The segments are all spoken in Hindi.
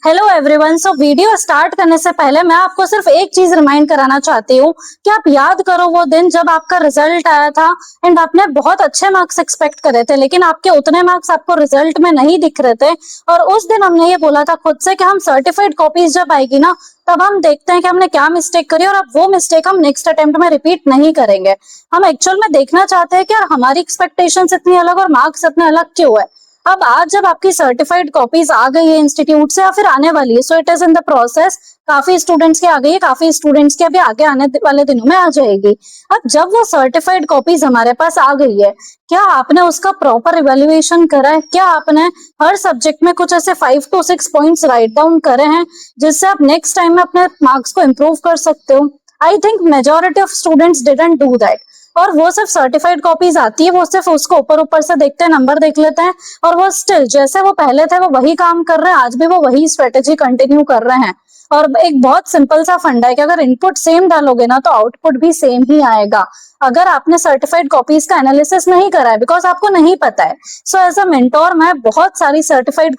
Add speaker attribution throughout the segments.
Speaker 1: Hello everyone. So video start करने से पहले मैं आपको सिर्फ एक चीज रिमाइंड कराना चाहती हूँ कि आप याद करो वो दिन जब आपका रिजल्ट आया था एंड आपने बहुत अच्छे मार्क्स एक्सपेक्ट करे थे, लेकिन आपके उतने मार्क्स आपको रिजल्ट में नहीं दिख रहे थे। और उस दिन हमने ये बोला था खुद से कि हम सर्टिफाइड कॉपीज जब आएगी ना, तब हम देखते हैं कि हमने क्या मिस्टेक करी और अब वो मिस्टेक हम नेक्स्ट अटेम्प्ट में रिपीट नहीं करेंगे। हम एक्चुअल में देखना चाहते हैं कि यार हमारी एक्सपेक्टेशंस इतनी अलग और मार्क्स इतने अलग क्यों है। अब आज जब आपकी सर्टिफाइड कॉपीज आ गई है इंस्टीट्यूट से या फिर आने वाली है, so it is in the process. काफी स्टूडेंट्स की आ गई है, काफी स्टूडेंट्स की अभी आगे आने वाले दिनों में आ जाएगी। अब जब वो सर्टिफाइड कॉपीज हमारे पास आ गई है, क्या आपने उसका प्रॉपर इवेल्युएशन करा है? क्या आपने हर सब्जेक्ट में कुछ ऐसे 5 to 6 पॉइंट्स राइट डाउन करे हैं जिससे आप नेक्स्ट टाइम में अपने मार्क्स को इम्प्रूव कर सकते हो? I think majority of students didn't do that. और वो सिर्फ सर्टिफाइड कॉपीज आती है, वो सिर्फ उसको ऊपर ऊपर से देखते हैं, नंबर देख लेते हैं और वो स्टिल जैसे वो पहले थे वो वही काम कर रहे हैं, आज भी वो वही स्ट्रेटेजी कंटिन्यू कर रहे हैं। और एक बहुत सिंपल सा फंडा है कि अगर इनपुट सेम डालोगे ना तो आउटपुट भी सेम ही आएगा। अगर आपने सर्टिफाइड कॉपीज का एनालिसिस नहीं करा है बिकॉज आपको नहीं पता है, सो एज अ मेंटोर मैं बहुत सारी सर्टिफाइड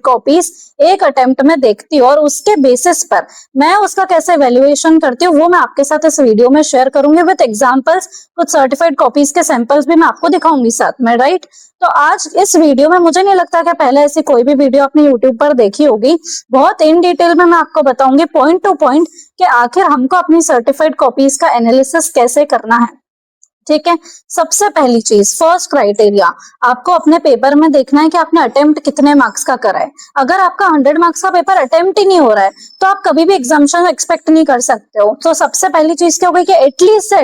Speaker 1: कॉपीज एक अटेम्प्ट में देखती हूँ और उसके बेसिस पर मैं उसका कैसे वैल्यूएशन करती हूँ वो मैं आपके साथ इस वीडियो में शेयर करूंगी विद एग्जांपल्स। कुछ सर्टिफाइड कॉपीज के सैंपल्स भी मैं आपको दिखाऊंगी साथ में, राइट? तो आज इस वीडियो में मुझे नहीं लगता कि पहले ऐसी कोई भी वीडियो आपने यूट्यूब पर देखी होगी। बहुत इन डिटेल में मैं आपको बताऊंगी पॉइंट टू पॉइंट कि आखिर हमको अपनी सर्टिफाइड कॉपीज का एनालिसिस कैसे करना है। ठीक है, सबसे पहली चीज, फर्स्ट क्राइटेरिया, आपको अपने पेपर में देखना है कि आपने अटेम्प्ट कितने मार्क्स का करा है। अगर आपका 100 मार्क्स का पेपर अटेम्प्ट ही नहीं हो रहा है तो आप कभी भी एग्जाम्पशन एक्सपेक्ट नहीं कर सकते हो। तो सबसे पहली चीज क्या होगी कि एटलीस्ट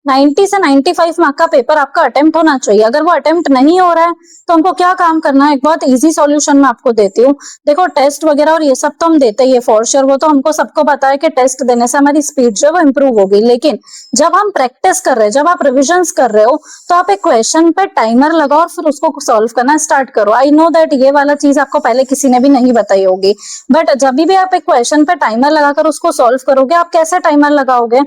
Speaker 1: 90 से 95 मार्क का पेपर आपका अटेम्प्ट होना चाहिए। अगर वो अटेम्प्ट नहीं हो रहा है तो हमको क्या काम करना है, एक बहुत ईजी सॉल्यूशन मैं आपको देती हूँ। देखो, टेस्ट वगैरह और ये सब तो हम देते ही है फॉर श्योर, वो तो हमको सबको पता है कि टेस्ट देने से हमारी स्पीड जो है वो इंप्रूव होगी। लेकिन जब हम प्रैक्टिस कर रहे हैं, जब आप रिविजन्स कर रहे हो, तो आप एक क्वेश्चन पे टाइमर लगाओ और फिर उसको सॉल्व करना स्टार्ट करो। आई नो दैट ये वाला चीज आपको पहले किसी ने भी नहीं बताई होगी, बट जब भी आप एक क्वेश्चन पे टाइमर लगाकर उसको सॉल्व करोगे, आप कैसे टाइमर लगाओगे?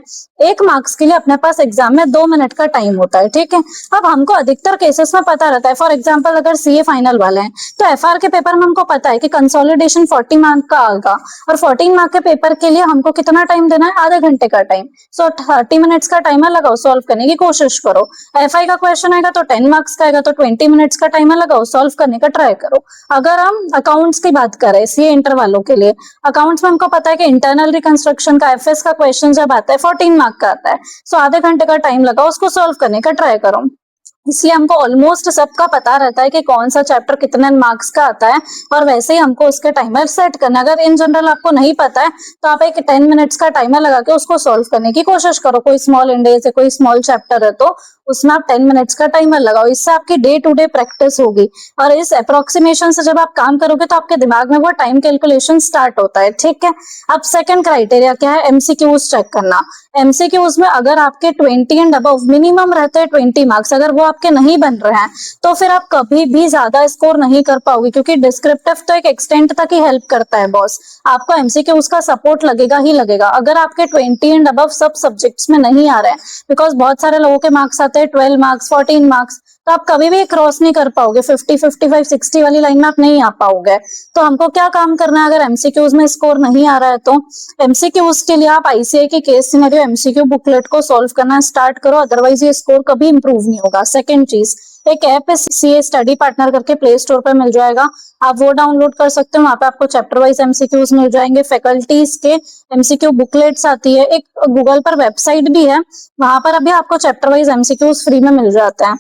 Speaker 1: 1 मार्क्स के लिए अपने पास एग्जाम में 2 मिनट का टाइम होता है, ठीक है? अब हमको अधिकतर केसेस में पता रहता है, फॉर एग्जाम्पल अगर सीए फाइनल वाले हैं तो एफआर के पेपर में हमको पता है कि कंसोलिडेशन 40 मार्क का आएगा और 14 मार्क के पेपर के लिए हमको कितना टाइम देना है? आधे घंटे का टाइम। सो 30 मिनट्स का टाइमर लगाओ, सॉल्व करने की कोशिश करो। एफआई का क्वेश्चन आएगा तो 10 मार्क्स का आएगा, तो 20 मिनट्स का टाइमर लगाओ, सॉल्व करने का ट्राई करो। अगर हम अकाउंट्स की बात करें, सीए इंटर वालों के लिए, अकाउंट्स में हमको पता है कि इंटरनल रिकंस्ट्रक्शन का एफएस का क्वेश्चन जब आता है 14 मार्क का आता है, सो आधे घंटे का टाइम लगाओ, उसको सॉल्व करने का ट्राई करो। इसलिए हमको ऑलमोस्ट सबका पता रहता है कि कौन सा चैप्टर कितने मार्क्स का आता है और वैसे ही हमको उसके टाइमर सेट करना। अगर इन जनरल आपको नहीं पता है तो आप एक 10 मिनट्स का टाइमर लगा के उसको सॉल्व करने की कोशिश करो। कोई स्मॉल इंडेज है, कोई स्मॉल चैप्टर है तो उसमें आप 10 मिनट्स का टाइमर लगाओ। इससे आपकी डे टू डे प्रैक्टिस होगी और इस अप्रोक्सीमेशन से जब आप काम करोगे तो आपके दिमाग में वो टाइम कैलकुलेशन स्टार्ट होता है, ठीक है? अब सेकंड क्राइटेरिया क्या है? एमसीक्यूज चेक करना। एमसीक्यूज में अगर आपके 20 एंड अबव मिनिमम रहते हैं 20 मार्क्स, अगर वो आपके नहीं बन रहे हैं तो फिर आप कभी भी ज्यादा स्कोर नहीं कर पाओगे, क्योंकि डिस्क्रिप्टिव तो एक एक्सटेंट तक ही हेल्प करता है बॉस। आपको एमसीक्यू उसका सपोर्ट लगेगा ही लगेगा। अगर आपके 20 एंड अबव सब सब्जेक्ट्स में नहीं आ रहे हैं, बिकॉज बहुत सारे लोगों के मार्क्स आते हैं 12 मार्क्स, 14 मार्क्स, तो आप कभी भी क्रॉस नहीं कर पाओगे। 50, 55, 60 वाली लाइन में आप नहीं आ पाओगे। तो हमको क्या काम करना है? अगर एमसीक्यूज में स्कोर नहीं आ रहा है तो एमसीक्यूज के लिए आप आईसीआई की केस सिनेरियो एमसीक्यू बुकलेट को सॉल्व करना स्टार्ट करो, अदरवाइज ये स्कोर कभी इंप्रूव नहीं होगा। सेकंड चीज, एक ऐप है सीए स्टडी पार्टनर करके, प्ले स्टोर पे मिल जाएगा, आप वो डाउनलोड कर सकते हो। वहां पे आपको चैप्टर वाइज एमसीक्यूज मिल जाएंगे, फैकल्टीज के एमसीक्यू बुकलेट्स आती है, एक गूगल पर वेबसाइट भी है, वहां पर अभी आपको चैप्टर वाइज एमसीक्यूज फ्री में मिल जाते हैं,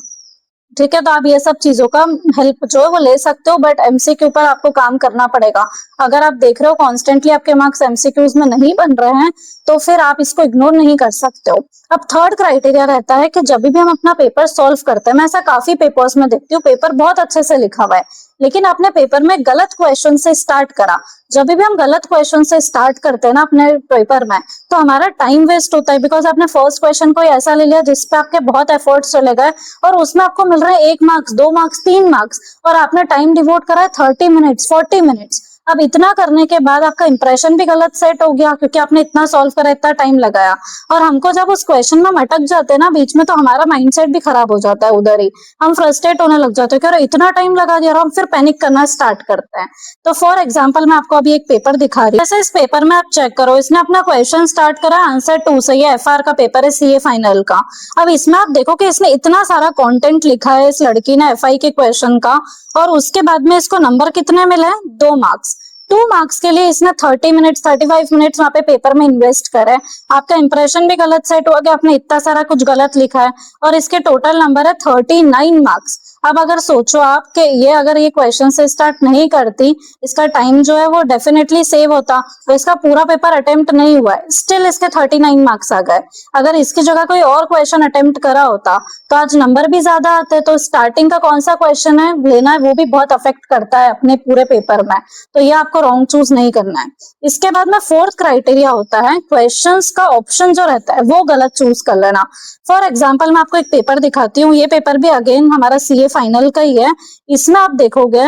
Speaker 1: ठीक है? तो आप ये सब चीजों का हेल्प जो है वो ले सकते हो, बट एमसीक्यू पर आपको काम करना पड़ेगा। अगर आप देख रहे हो कॉन्स्टेंटली आपके मार्क्स एमसीक्यूज में नहीं बन रहे हैं तो फिर आप इसको इग्नोर नहीं कर सकते हो। अब थर्ड क्राइटेरिया रहता है कि जब भी हम अपना पेपर सॉल्व करते हैं, मैं ऐसा काफी पेपर्स में देखती हूँ, पेपर बहुत अच्छे से लिखा हुआ है लेकिन आपने पेपर में गलत क्वेश्चन से स्टार्ट करा। जब भी हम गलत क्वेश्चन से स्टार्ट करते हैं ना अपने पेपर में, तो हमारा टाइम वेस्ट होता है, बिकॉज आपने फर्स्ट क्वेश्चन कोई ऐसा ले लिया जिसपे आपके बहुत एफर्ट्स चले गए और उसमें आपको मिल रहा है 1 मार्क्स, 2 मार्क्स, 3 मार्क्स, और आपने टाइम डिवोट करा है 30 मिनट्स, 40 मिनट्स। अब इतना करने के बाद आपका इंप्रेशन भी गलत सेट हो गया, क्योंकि आपने इतना सॉल्व करा, इतना टाइम लगाया, और हमको जब उस क्वेश्चन में हम अटक जाते हैं ना बीच में, तो हमारा माइंडसेट भी खराब हो जाता है उधर ही, हम फ्रस्ट्रेट होने लग जाते हैं कि अरे इतना टाइम लगा दिया, और हम फिर पैनिक करना स्टार्ट करते हैं। तो फॉर एग्जाम्पल मैं आपको अभी एक पेपर दिखा रही हूँ, जैसे इस पेपर में आप चेक करो, इसने अपना क्वेश्चन स्टार्ट करा आंसर 2 से, ये FR का पेपर है, CA फाइनल का। अब इसमें आप देखो कि इसने इतना सारा कंटेंट लिखा है इस लड़की ने FI के क्वेश्चन का, और उसके बाद में इसको नंबर कितने मिले हैं, 2 मार्क्स। 2 मार्क्स के लिए इसने 30 मिनट्स 35 मिनट्स वहां पे पेपर में इन्वेस्ट करे। आपका इंप्रेशन भी गलत सेट हुआ कि आपने इतना सारा कुछ गलत लिखा है, और इसके टोटल नंबर है 39 मार्क्स। अब अगर सोचो आप कि ये अगर ये क्वेश्चन से स्टार्ट नहीं करती, इसका टाइम जो है वो डेफिनेटली सेव होता, तो इसका पूरा पेपर अटेम्प्ट नहीं हुआ है, स्टिल इसके 39 मार्क्स आ गए। अगर इसकी जगह कोई और क्वेश्चन अटेम्प्ट करा होता तो आज नंबर भी ज्यादा आते। तो स्टार्टिंग का कौन सा क्वेश्चन है लेना है वो भी बहुत अफेक्ट करता है अपने पूरे पेपर में, तो ये आपको रॉन्ग चूज नहीं करना है। इसके बाद में 4th क्राइटेरिया होता है क्वेश्चंस का ऑप्शन जो रहता है वो गलत चूज कर लेना। फॉर एग्जाम्पल मैं आपको एक पेपर दिखाती हूँ, ये पेपर भी अगेन हमारा CA फाइनल का ही है। इसमें आप देखोगे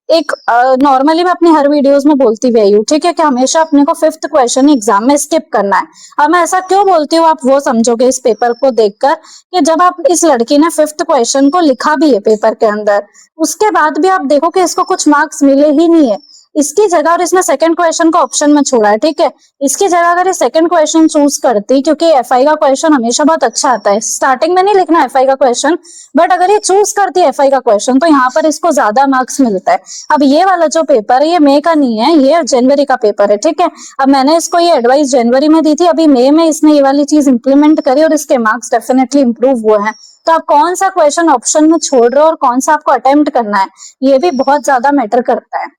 Speaker 1: एक नॉर्मली मैं अपनी हर वीडियोस में बोलती हुई आई हूँ, ठीक है, कि हमेशा अपने को 5th क्वेश्चन एग्जाम में स्किप करना है। अब मैं ऐसा क्यों बोलती हूँ आप वो समझोगे इस पेपर को देखकर, कि जब आप इस लड़की ने 5th क्वेश्चन को लिखा भी है पेपर के अंदर, उसके बाद भी आप देखो कि इसको कुछ मार्क्स मिले ही नहीं है। इसकी जगह, और इसने सेकंड क्वेश्चन को ऑप्शन में छोड़ा है, ठीक है, इसकी जगह अगर ये सेकंड क्वेश्चन चूज करती, क्योंकि FI का क्वेश्चन हमेशा बहुत अच्छा आता है, स्टार्टिंग में नहीं लिखना FI का क्वेश्चन, बट अगर ये चूज करती है FI का क्वेश्चन तो यहाँ पर इसको ज्यादा मार्क्स मिलता है। अब ये वाला जो पेपर है ये मई का नहीं है, ये जनवरी का पेपर है, ठीक है। अब मैंने इसको ये एडवाइस जनवरी में दी थी, अभी मई में इसने ये वाली चीज इंप्लीमेंट करी और इसके मार्क्स डेफिनेटली इंप्रूव हुए हैं। तो आप कौन सा क्वेश्चन ऑप्शन में छोड़ रहे हो और कौन सा आपको अटेम्प्ट करना है, ये भी बहुत ज्यादा मैटर करता है।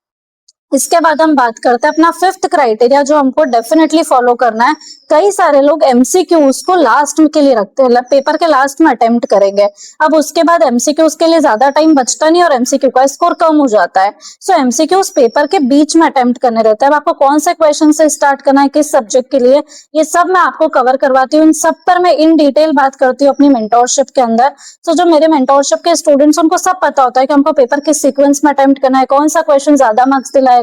Speaker 1: इसके बाद हम बात करते हैं अपना 5th क्राइटेरिया जो हमको डेफिनेटली फॉलो करना है। कई सारे लोग MCQs को लास्ट के लिए रखते हैं, पेपर के लास्ट में अटेम्प्ट करेंगे। अब उसके बाद MCQs के लिए ज्यादा टाइम बचता नहीं और MCQ का स्कोर कम हो जाता है। सो MCQs पेपर के बीच में अटेम्प्ट करने रहता है। अब आपको कौन से क्वेश्चन से स्टार्ट करना है, किस सब्जेक्ट के लिए, ये सब मैं आपको कवर करवाती हूँ। इन सब पर मैं इन डिटेल बात करती हूँ अपनी मेंटोरशिप के अंदर। तो जो मेरे मेंटोरशिप के स्टूडेंट्स उनको सब पता होता है कि हमको पेपर किस सीक्वेंस में अटेम्प्ट करना है, कौन सा क्वेश्चन ज्यादा मार्क्स दिलाएगा,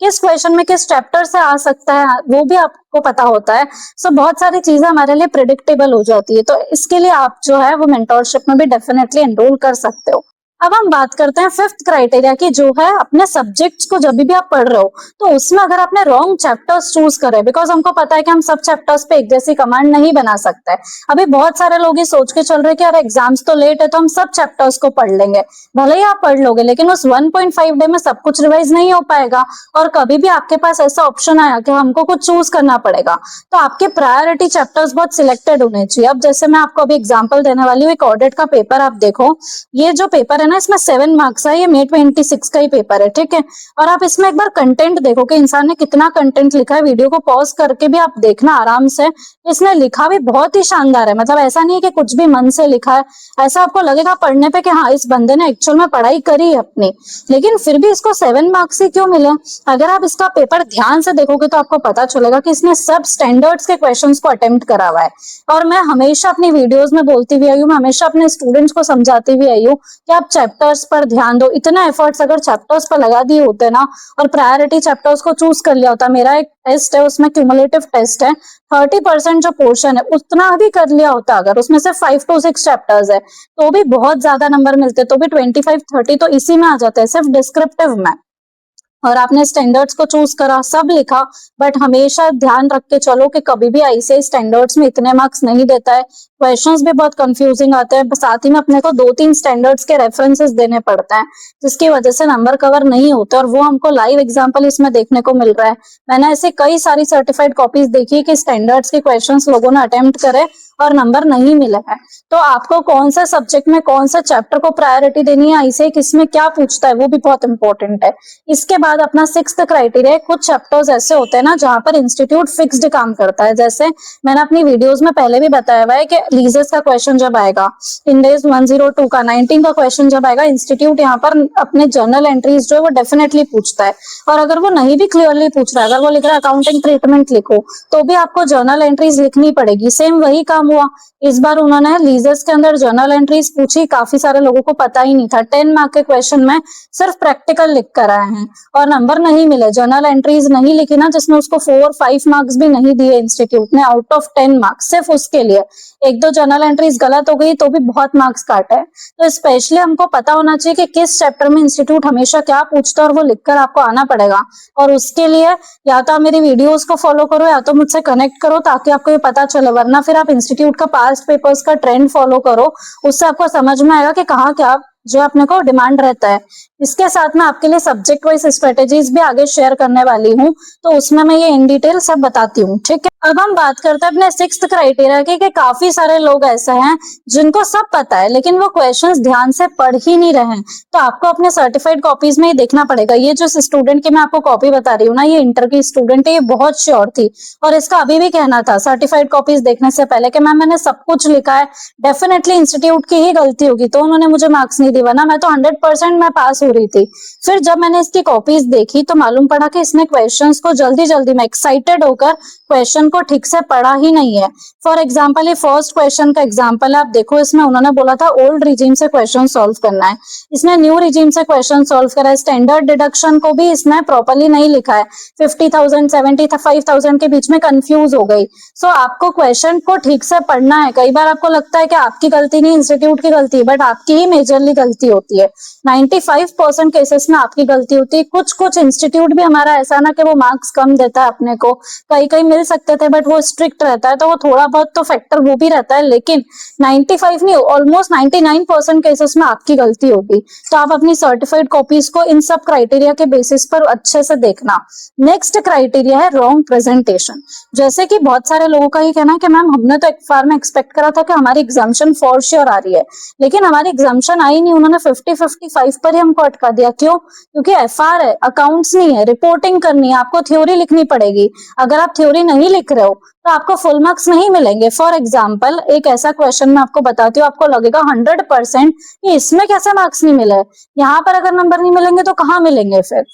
Speaker 1: किस क्वेश्चन में किस चैप्टर से आ सकता है, वो भी आपको पता होता है। सो बहुत सारी चीजें हमारे लिए प्रिडिक्टेबल हो जाती है। तो इसके लिए आप जो है वो मेंटोरशिप में भी डेफिनेटली एनरोल कर सकते हो। अब हम बात करते हैं 5th क्राइटेरिया की, जो है अपने सब्जेक्ट्स को जब भी आप पढ़ रहे हो तो उसमें अगर आपने रॉन्ग चैप्टर्स चूज करे, बिकॉज हमको पता है कि हम सब चैप्टर्स पे एक जैसी कमांड नहीं बना सकते। अभी बहुत सारे लोग ये सोच के चल रहे कि यार एग्जाम्स तो लेट है तो हम सब चैप्टर्स को पढ़ लेंगे। भले ही आप पढ़ लोगे लेकिन उस 1.5 डे में सब कुछ रिवाइज नहीं हो पाएगा, और कभी भी आपके पास ऐसा ऑप्शन आया कि हमको कुछ चूज करना पड़ेगा तो आपके प्रायोरिटी चैप्टर्स बहुत सिलेक्टेड होने चाहिए। अब जैसे मैं आपको अभी एग्जाम्पल देने वाली हूँ, एक ऑडिट का पेपर आप देखो, ये जो पेपर है ना इसमें 7 मार्क्स है, ये मई 26 का ही पेपर है, ठीक है। और आप इसमें एक बार कंटेंट देखो कि इंसान ने कितना कंटेंट लिखा है, वीडियो को पॉज करके भी आप देखना आराम से। इसने लिखा भी बहुत ही शानदार है, मतलब ऐसा नहीं है कि कुछ भी मन से लिखा है, ऐसा आपको लगेगा पढ़ने पे कि हाँ इस बंदे ने एक्चुअल में पढ़ाई करी है अपनी, लेकिन फिर भी इसको 7 मार्क्स ही क्यों मिले। अगर आप इसका पेपर ध्यान से देखोगे तो आपको पता चलेगा कि इसने सब स्टैंडर्ड्स के क्वेश्चंस को अटेम्प्ट करा हुआ है। और मैं हमेशा अपनी वीडियोस में बोलती हुई आई हूँ, मैं हमेशा अपने स्टूडेंट्स को समझाती हुई आई हूँ कि आप चैप्टर्स पर ध्यान दो। इतना एफर्ट्स अगर चैप्टर्स पर लगा दिए होते ना और प्रायोरिटी चैप्टर्स को चूज कर लिया होता, मेरा एक टेस्ट है उसमें क्यूमुलेटिव टेस्ट है, 30% जो पोर्शन है उतना भी कर लिया होता, अगर उसमें से 5 to 6 चैप्टर्स है तो भी बहुत ज्यादा नंबर मिलते, तो भी 25-30 तो इसी में आ जाता है, सिर्फ डिस्क्रिप्टिव में। और आपने स्टैंडर्ड्स को चूज करा, सब लिखा, बट हमेशा ध्यान रख के चलो कि कभी भी ऐसे स्टैंडर्ड्स में इतने मार्क्स नहीं देता है। क्वेश्चंस भी बहुत कंफ्यूजिंग आते हैं, साथ ही में अपने को 2-3 स्टैंडर्ड्स के रेफरेंसेस देने पड़ते हैं, जिसकी वजह से नंबर कवर नहीं होते, और वो हमको लाइव एग्जांपल इसमें देखने को मिल रहा है। मैंने ऐसे कई सारी सर्टिफाइड कॉपीज देखी कि स्टैंडर्ड्स के क्वेश्चंस लोगों ने अटेम्प्ट करे और नंबर नहीं मिला है। तो आपको कौन सा सब्जेक्ट में कौन सा चैप्टर को प्रायोरिटी देनी है, ऐसे किसमें क्या पूछता है, वो भी बहुत इंपॉर्टेंट है। इसके बाद अपना 6th क्राइटेरिया, कुछ चैप्टर्स ऐसे होते हैं ना जहां पर इंस्टीट्यूट फिक्स्ड काम करता है। जैसे मैंने अपनी वीडियोस में पहले भी बताया हुआ है कि लीजेस का क्वेश्चन जब आएगा, इंडेज 102 का 19 का क्वेश्चन जब आएगा, इंस्टीट्यूट यहाँ पर अपने जर्नल एंट्रीज जो है वो डेफिनेटली पूछता है। और अगर वो नहीं भी क्लियरली पूछ रहा है, अगर वो लिख रहा है अकाउंटिंग ट्रीटमेंट लिखो, तो भी आपको जर्नल एंट्रीज लिखनी पड़ेगी। सेम वही काम हुआ इस बार, उन्होंने लीजेस के अंदर जर्नल एंट्रीज पूछी, काफी सारे लोगों को पता ही नहीं था। 10 मार्क के क्वेश्चन में सिर्फ प्रैक्टिकल लिख कर आए हैं, और नंबर नहीं मिले, जर्नल एंट्रीज नहीं लिखी ना जिसमें उसको 4-5 मार्क्स भी नहीं दिए इंस्टीट्यूट ने आउट ऑफ 10 मार्क्स, सिर्फ उसके लिए एक दो जर्नल एंट्रीज गलत हो गई तो भी बहुत मार्क्स काटे हैं। तो स्पेशली हमको पता होना चाहिए कि किस चैप्टर में इंस्टीट्यूट हमेशा क्या पूछता है और वो लिखकर आपको आना पड़ेगा। और उसके लिए या तो आप मेरी वीडियोस को फॉलो करो या तो मुझसे कनेक्ट करो ताकि आपको ये पता चले, वरना फिर आप इंस्टीट्यूट का पास्ट पेपर्स का ट्रेंड फॉलो करो, उससे आपको समझ में आएगा कि कहाँ क्या जो अपने को डिमांड रहता है। इसके साथ में आपके लिए सब्जेक्ट वाइज स्ट्रेटेजीज भी आगे शेयर करने वाली हूँ, तो उसमें मैं ये इन डिटेल सब बताती हूँ, ठीक है। अब हम बात करते हैं अपने 6th क्राइटेरिया की, कि काफी सारे लोग ऐसे हैं जिनको सब पता है लेकिन वो क्वेश्चंस ध्यान से पढ़ ही नहीं रहे हैं। तो आपको अपने सर्टिफाइड कॉपीज में ही देखना पड़ेगा। ये जो स्टूडेंट की मैं आपको कॉपी बता रही हूँ ना, ये इंटर की स्टूडेंट है, ये बहुत श्योर थी और इसका अभी भी कहना था सर्टिफाइड कॉपीज देखने से पहले कि मैम मैंने सब कुछ लिखा है, डेफिनेटली इंस्टीट्यूट की ही गलती होगी, तो उन्होंने मुझे मार्क्स नहीं दिया ना, मैं तो 100% मैं पास हो रही थी। फिर जब मैंने इसकी कॉपीज देखी तो मालूम पड़ा कि इसने क्वेश्चंस को जल्दी जल्दी में एक्साइटेड होकर क्वेश्चन को ठीक से पढ़ा ही नहीं है। फॉर एग्जाम्पल ये फर्स्ट क्वेश्चन का एग्जाम्पल है, आप देखो इसमें उन्होंने बोला था ओल्ड रिजीम से क्वेश्चन सॉल्व करना है, इसने न्यू रिजीम से क्वेश्चन सॉल्व करा है। स्टैंडर्ड डिडक्शन को भी इसने प्रॉपर्ली नहीं लिखा है, 50,000 75,000 के बीच में कंफ्यूज हो गई। सो आपको क्वेश्चन को ठीक से पढ़ना है। कई बार आपको लगता है कि आपकी गलती नहीं इंस्टीट्यूट की गलती, बट आपकी ही मेजरली गलती होती है। 95% केसेस में आपकी गलती होती है। कुछ कुछ इंस्टीट्यूट भी हमारा ऐसा ना कि वो मार्क्स कम देता है अपने को, कई कई मिल सकते थे बट वो स्ट्रिक्ट रहता है, तो वो थोड़ा बहुत तो फैक्टर वो भी रहता है, लेकिन 95 नहीं ऑलमोस्ट 99% केसेस में आपकी गलती होगी। तो आप अपनी सर्टिफाइड कॉपीज को इन सब क्राइटेरिया के बेसिस पर अच्छे से देखना। नेक्स्ट क्राइटेरिया है रॉन्ग प्रेजेंटेशन। जैसे कि बहुत सारे लोगों का ही कहना है कि मैम हमने तो एक बार में एक्सपेक्ट करा था कि हमारी एग्जाम्शन फॉर श्योर आ रही है, लेकिन हमारी एग्जाम्शन आई नहीं, उन्होंने 50-55 पर ही हमको अटका दिया। क्यों? क्योंकि एफआर है, अकाउंट्स नहीं है, रिपोर्टिंग करनी है, आपको थ्योरी लिखनी पड़ेगी। अगर आप थ्योरी नहीं लिख रहे हो तो आपको फुल मार्क्स नहीं मिलेंगे। फॉर एग्जाम्पल एक ऐसा क्वेश्चन मैं आपको बताती हूँ, आपको लगेगा 100% कि इसमें कैसे मार्क्स नहीं मिले, यहाँ पर अगर नंबर नहीं मिलेंगे तो कहाँ मिलेंगे फिर।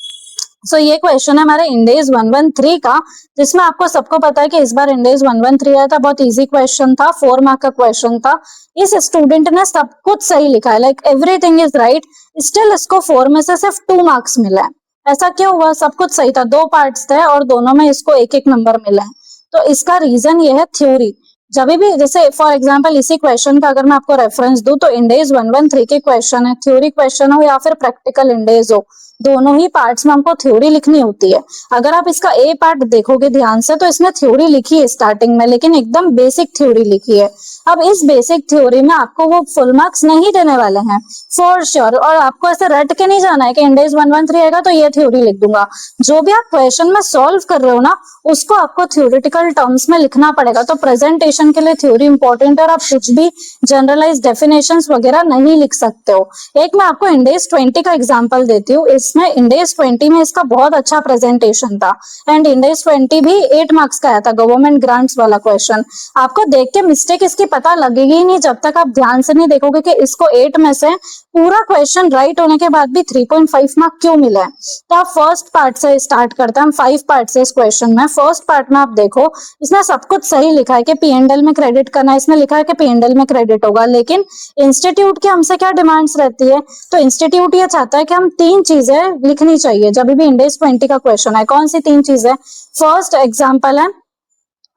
Speaker 1: सो ये क्वेश्चन है हमारे इंडेज 113 का, जिसमें आपको सबको पता है कि इस बार इंडेज 113 आया था, बहुत इजी क्वेश्चन था, 4 मार्क का क्वेश्चन था। इस स्टूडेंट ने सब कुछ सही लिखा है, like everything is right, still इसको 4 में से सिर्फ 2 मार्क्स मिला है। ऐसा क्यों हुआ? सब कुछ सही था, 2 पार्ट्स थे और दोनों में इसको 1-1 नंबर मिला है। तो इसका रीजन ये है थ्योरी। जब भी जैसे फॉर एग्जांपल इसी क्वेश्चन का अगर मैं आपको रेफरेंस दूं तो इंडेज 113 के क्वेश्चन है, थ्योरी क्वेश्चन हो या फिर प्रैक्टिकल इंडेज हो, दोनों ही पार्ट्स में हमको थ्योरी लिखनी होती है। अगर आप इसका ए पार्ट देखोगे ध्यान से तो इसमें थ्योरी लिखी है स्टार्टिंग में, लेकिन एकदम बेसिक थ्योरी लिखी है। अब इस बेसिक थ्योरी में आपको वो फुल मार्क्स नहीं देने वाले हैं फॉर श्योर, और आपको ऐसे रट के नहीं जाना है कि इंडेज 113 आएगा तो ये थ्योरी लिख दूंगा। जो भी आप क्वेश्चन में सॉल्व कर रहे हो ना, उसको आपको थ्योरेटिकल टर्म्स में लिखना पड़ेगा। तो प्रेजेंटेशन के लिए थ्योरी इंपॉर्टेंट है और आप कुछ भी जनरलाइज डेफिनेशंस वगैरह नहीं लिख सकते हो। एक मैं आपको इंडेज 20 का एग्जांपल देती हूँ। इसमें इंडेज 20 में इसका बहुत अच्छा प्रेजेंटेशन था एंड इंडेज 20 भी 8 मार्क्स का आया था, गवर्नमेंट ग्रांट्स वाला क्वेश्चन। आपको देख के मिस्टेक इसकी पता लगेगी ही नहीं जब तक आप ध्यान से नहीं देखोगे कि इसको 8 में से पूरा क्वेश्चन राइट होने के बाद भी 3.5 मार्क क्यों मिला है। तो आप फर्स्ट पार्ट से स्टार्ट करते हैं, हम 5 पार्ट से इस क्वेश्चन में। फर्स्ट पार्ट में आप देखो इसने सब कुछ सही लिखा है कि पीएनडल में क्रेडिट करना है, इसने लिखा है कि पीएनडल में क्रेडिट होगा, लेकिन इंस्टीट्यूट की हमसे क्या डिमांड्स रहती है, तो इंस्टीट्यूट ये चाहता है कि हम 3 चीजें लिखनी चाहिए जब भी इंडेज 20 का क्वेश्चन है। कौन सी 3 चीजें? फर्स्ट एग्जाम्पल है,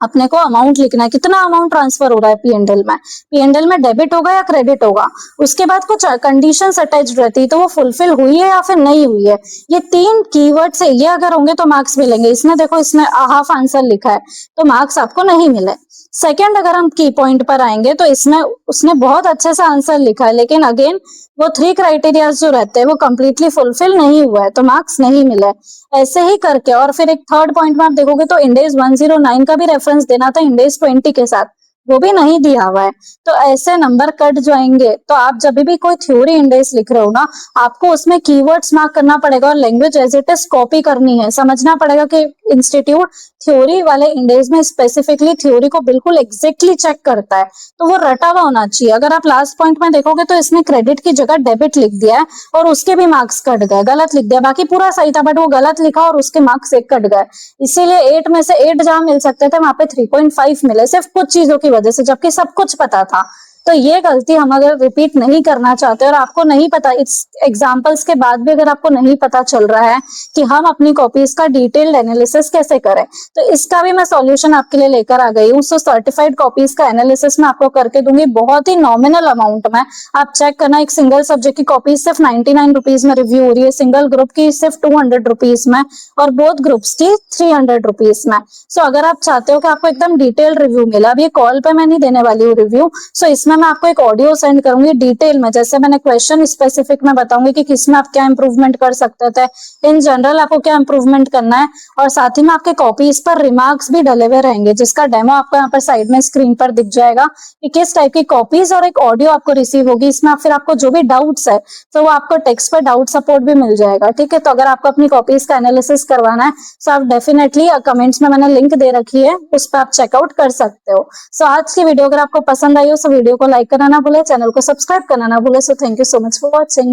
Speaker 1: अपने को अमाउंट लिखना है, कितना अमाउंट ट्रांसफर हो रहा है पीएनडल में, पीएनडल में डेबिट होगा या क्रेडिट होगा। उसके बाद कुछ कंडीशंस अटैच्ड रहती है, तो वो फुलफिल हुई है या फिर नहीं हुई है। ये 3 कीवर्ड से ये अगर होंगे तो मार्क्स मिलेंगे। इसने देखो इसने हाफ आंसर लिखा है तो मार्क्स आपको नहीं मिले। सेकंड अगर हम की पॉइंट पर आएंगे तो इसमें उसने बहुत अच्छे से आंसर लिखा है, लेकिन अगेन वो 3 क्राइटेरिया जो रहते हैं वो कंप्लीटली फुलफिल नहीं हुआ है तो मार्क्स नहीं मिले। ऐसे ही करके, और फिर एक थर्ड पॉइंट में आप देखोगे तो इंडेज 109 का भी रेफरेंस देना था इंडेज 20 के साथ, वो भी नहीं दिया हुआ है। तो ऐसे नंबर कट जाएंगे। तो आप जब भी कोई थ्योरी इंडेक्स लिख रहे हो ना, आपको उसमें कीवर्ड्स मार्क करना पड़ेगा और language as it is copy करनी है। समझना पड़ेगा कि इंस्टीट्यूट थ्योरी वाले इंडेक्स में स्पेसिफिकली थ्योरी को बिल्कुल एग्जैक्टली चेक करता है, तो वो रटा हुआ होना चाहिए। अगर आप लास्ट पॉइंट में देखोगे तो इसने क्रेडिट की जगह डेबिट लिख दिया है और उसके भी मार्क्स कट गए, गलत लिख दिया। बाकी पूरा सही था बट वो गलत लिखा और उसके मार्क्स 1 कट गए। इसीलिए 8 में से 8 जहां मिल सकते थे वहां पे 3.5 मिले, सिर्फ कुछ चीजों की वजह से, जबकि सब कुछ पता था। तो ये गलती हम अगर रिपीट नहीं करना चाहते और आपको नहीं पता, इस एग्जाम्पल्स के बाद भी अगर आपको नहीं पता चल रहा है कि हम अपनी कॉपीज का डिटेल्ड एनालिसिस कैसे करें, तो इसका भी मैं सॉल्यूशन आपके लिए लेकर आ गई हूँ। सो सर्टिफाइड कॉपीज का एनालिसिस मैं आपको करके दूंगी बहुत ही नॉमिनल अमाउंट में। आप चेक करना, एक सिंगल सब्जेक्ट की कॉपी सिर्फ 99 रुपीज में रिव्यू हो रही है, सिंगल ग्रुप की सिर्फ 200 रुपीज में और बोथ ग्रुप्स की 300 रुपीज में। सो अगर आप चाहते हो कि आपको एकदम डिटेल रिव्यू मिला, अभी कॉल पे मैं नहीं देने वाली हूँ रिव्यू, सो इसमें मैं आपको एक ऑडियो सेंड करूंगी डिटेल में, जैसे मैंने क्वेश्चन स्पेसिफिक में बताऊंगी कि किसमें आप क्या इंप्रूवमेंट कर सकते थे, इन जनरल आपको क्या इंप्रूवमेंट करना है, और साथ ही में आपके कॉपीज पर रिमार्क्स भी डले हुए रहेंगे जिसका डेमो आपको यहाँ पर साइड में स्क्रीन पर दिख जाएगा कि किस टाइप की कॉपीज, और एक ऑडियो आपको रिसीव होगी। इसमें फिर आपको जो भी डाउट्स है तो वो आपको टेक्स्ट पर डाउट सपोर्ट भी मिल जाएगा, ठीक है। तो अगर आपको अपनी कॉपीज का एनालिसिस करवाना है तो आप डेफिनेटली कमेंट्स में मैंने लिंक दे रखी है, उस पर आप चेकआउट कर सकते हो। सो आज की वीडियो अगर आपको पसंद आई हो तो वीडियो को लाइक करना ना भूले, चैनल को सब्सक्राइब करना ना भूले। So thank you so much for watching.